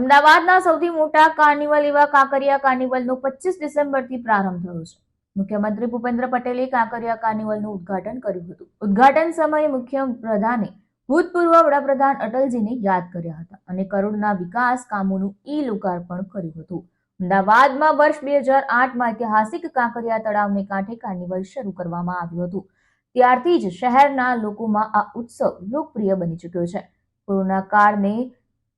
અમદાવાદના સૌથી મોટા કાર્નિવલ એવા કાંકરિયા કાર્નિવલનો 25 ડિસેમ્બરથી પ્રારંભ થયો છે. મુખ્યમંત્રી ભૂપેન્દ્ર પટેલે કાંકરિયા કાર્નિવલનું ઉદ્ઘાટન કર્યું હતું. ઉદ્ઘાટન સમયે મુખ્યપ્રધાને ભૂતપૂર્વ વડાપ્રધાન અટલજીને યાદ કર્યા હતા અને કરોડના વિકાસ કામોનું લોકાર્પણ કર્યું હતું. અમદાવાદમાં વર્ષ 2008માં ઐતિહાસિક કાંકરિયા તળાવને કાંઠે કાર્નિવલ શરૂ કરવામાં આવ્યું હતું. ત્યારથી જ શહેરના લોકોમાં આ ઉત્સવ લોકપ્રિય બની ચૂક્યો છે. કોરોના કાળને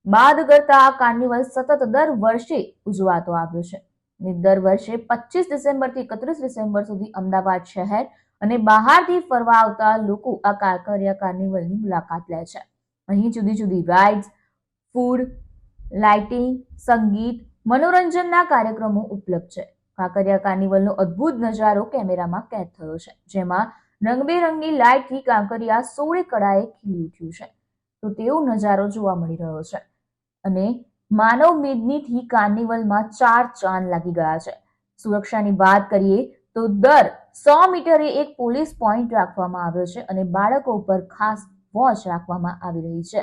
બાદ કરતા આ કાર્નિવલ સતત દર વર્ષે ઉજવાતો આવ્યો છે અને દર વર્ષે 25 ડિસેમ્બરથી 31 ડિસેમ્બર સુધી અમદાવાદ શહેર અને બહારથી ફરવા આવતા લોકો આ કાંકરિયા કાર્નિવલની મુલાકાત લે છે. અહીં જુદી જુદી રાઇડ્સ, ફૂડ, લાઇટિંગ, સંગીત, મનોરંજનના કાર્યક્રમો ઉપલબ્ધ છે. કાંકરિયા કાર્નિવલનો અદ્ભુત નજારો કેમેરામાં કેદ થયો છે, જેમાં રંગબેરંગી લાઇટથી કાંકરિયા 16 કળાએ ખીલી ઉઠ્યું છે. તો તેવો નજારો જોવા મળી રહ્યો છે અને માનવ મેદનીથી કાર્નિવલમાં 4 ચાંદ લાગી ગયા છે. સુરક્ષાની વાત કરીએ તો દર 100 મીટરે એક પોલીસ પોઈન્ટ રાખવામાં આવ્યો છે અને બાળકો પર ખાસ વોચ રાખવામાં આવી રહી છે.